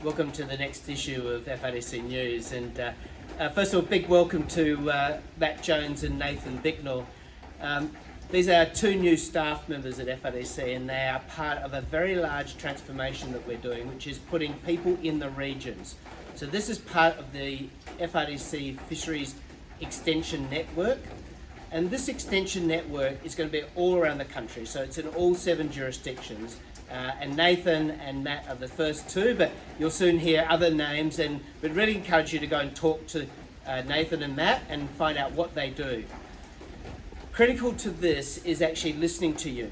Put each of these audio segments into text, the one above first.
Welcome to the next issue of FRDC News. And first of all, big welcome to Matt Jones and Nathan Bicknell. These are two new staff members at FRDC, and they are part of a very large transformation that we're doing, which is putting people in the regions. So this is part of the FRDC Fisheries Extension Network. And this extension network is going to be all around the country. So it's in all 7 jurisdictions. And Nathan and Matt are the first two, but you'll soon hear other names, and we'd really encourage you to go and talk to Nathan and Matt and find out what they do. Critical to this is actually listening to you.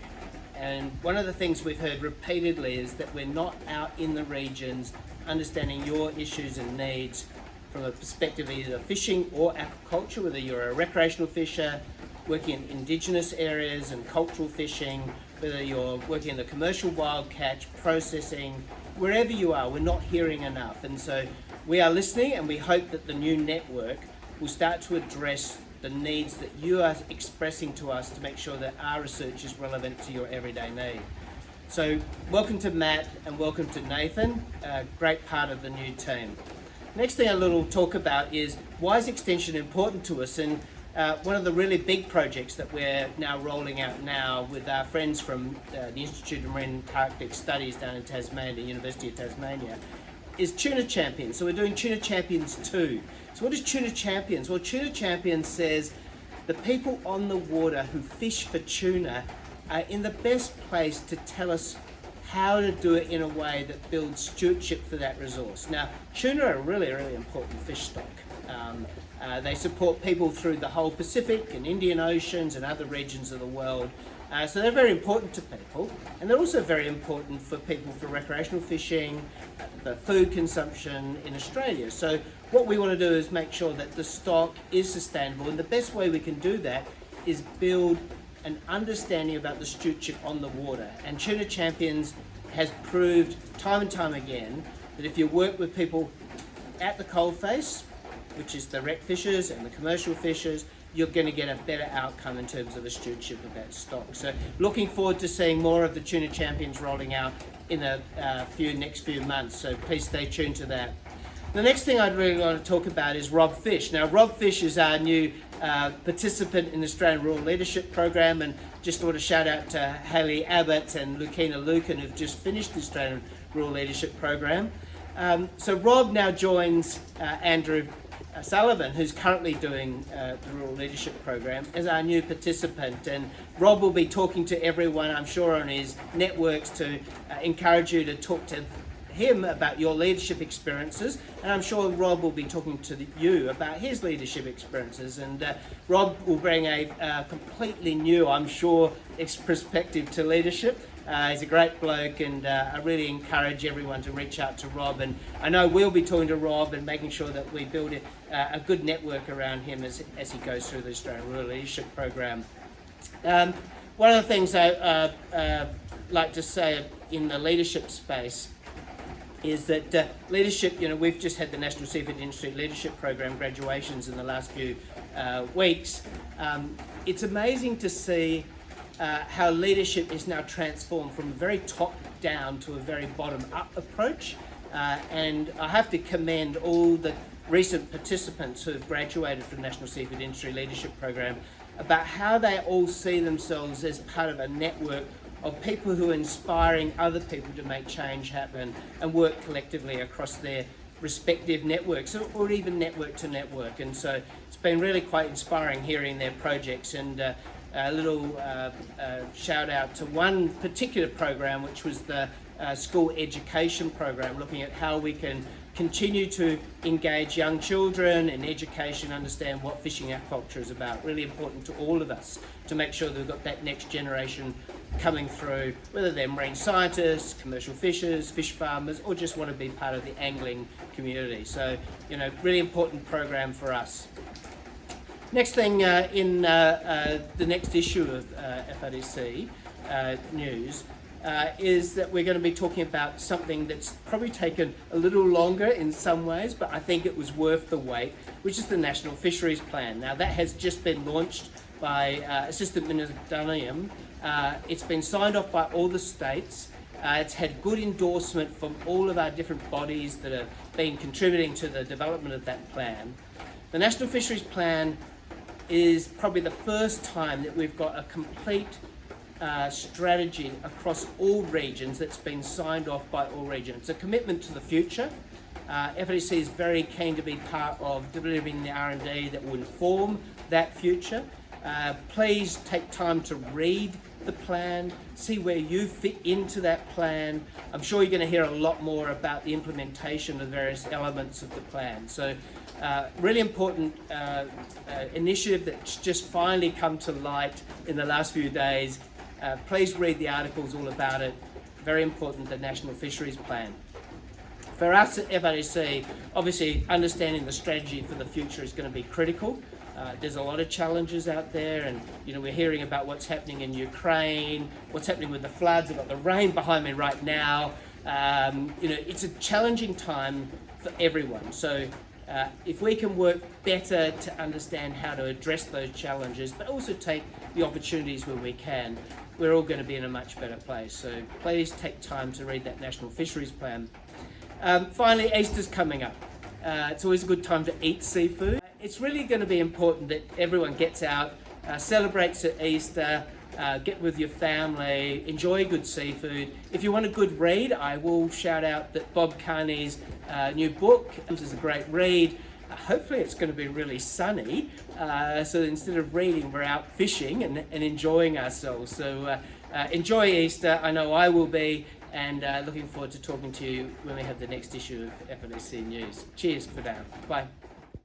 And one of the things we've heard repeatedly is that we're not out in the regions understanding your issues and needs from a perspective of either fishing or aquaculture, whether you're a recreational fisher, working in indigenous areas and cultural fishing, whether you're working in the commercial wild catch, processing, wherever you are, we're not hearing enough. And so we are listening, and we hope that the new network will start to address the needs that you are expressing to us to make sure that our research is relevant to your everyday need. So welcome to Matt and welcome to Nathan, a great part of the new team. Next thing I'll little talk about is why is extension important to us, and one of the really big projects that we're now rolling out now with our friends from the Institute of Marine Antarctic Studies down in Tasmania, University of Tasmania, is Tuna Champions. So we're doing Tuna Champions 2. So what is Tuna Champions? Well, Tuna Champions says the people on the water who fish for tuna are in the best place to tell us how to do it in a way that builds stewardship for that resource. Now, tuna are a really, really important fish stock. They support people through the whole Pacific and Indian Oceans and other regions of the world. So they're very important to people, and they're also very important for people for recreational fishing, for food consumption in Australia. So what we want to do is make sure that the stock is sustainable, and the best way we can do that is build an understanding about the stewardship on the water. And Tuna Champions has proved time and time again that if you work with people at the coalface, which is the rec fishers and the commercial fishers, you're going to get a better outcome in terms of the stewardship of that stock. So looking forward to seeing more of the Tuna Champions rolling out in the next few months, so please stay tuned to that. The next thing I'd really want to talk about is Rob Fish. Now, Rob Fish is our new participant in the Australian Rural Leadership Program, and just want to shout out to Hayley Abbott and Lucina Lucan, who've just finished the Australian Rural Leadership Program. So Rob now joins Andrew Sullivan, who's currently doing the Rural Leadership Program, as our new participant. And Rob will be talking to everyone, I'm sure, on his networks to encourage you to talk to him about your leadership experiences, and I'm sure Rob will be talking to you about his leadership experiences. And Rob will bring a completely new, I'm sure, perspective to leadership. He's a great bloke, and I really encourage everyone to reach out to Rob, and I know we'll be talking to Rob and making sure that we build a good network around him as he goes through the Australian Rural Leadership Program. One of the things I like to say in the leadership space is that leadership, we've just had the National Seafood Industry Leadership Program graduations in the last few weeks. It's amazing to see how leadership is now transformed from a very top-down to a very bottom-up approach. And I have to commend all the recent participants who have graduated from the National Seafood Industry Leadership Program about how they all see themselves as part of a network of people who are inspiring other people to make change happen and work collectively across their respective networks, or even network to network. And so it's been really quite inspiring hearing their projects. And a little shout out to one particular program, which was the school education program, looking at how we can continue to engage young children in education, understand what fishing aquaculture is about. Really important to all of us to make sure that we've got that next generation coming through, whether they're marine scientists, commercial fishers, fish farmers, or just want to be part of the angling community. So, really important program for us. Next thing in the next issue of FRDC News is that we're going to be talking about something that's probably taken a little longer in some ways, but I think it was worth the wait, which is the National Fisheries Plan. Now, that has just been launched by Assistant Minister Dunham. It's been signed off by all the states, It's had good endorsement from all of our different bodies that have been contributing to the development of that plan. The National Fisheries Plan is probably the first time that we've got a complete strategy across all regions that's been signed off by all regions. It's a commitment to the future. FRDC is very keen to be part of delivering the R&D that will inform that future. Please take time to read the plan, see where you fit into that plan. I'm sure you're going to hear a lot more about the implementation of various elements of the plan. So really important initiative that's just finally come to light in the last few days. Please read the articles all about it. Very important, the National Fisheries Plan. For us at FRDC, obviously understanding the strategy for the future is going to be critical. There's a lot of challenges out there, and we're hearing about what's happening in Ukraine, what's happening with the floods. I've got the rain behind me right now. It's a challenging time for everyone. So if we can work better to understand how to address those challenges, but also take the opportunities where we can, we're all going to be in a much better place. So please take time to read that National Fisheries Plan. Finally, Easter's coming up. It's always a good time to eat seafood. It's really going to be important that everyone gets out, celebrates at Easter, get with your family, enjoy good seafood. If you want a good read, I will shout out that Bob Carney's new book is a great read. Hopefully it's going to be really sunny, so instead of reading, we're out fishing and enjoying ourselves. So enjoy Easter, I know I will be, and looking forward to talking to you when we have the next issue of FRDC News. Cheers for now. Bye.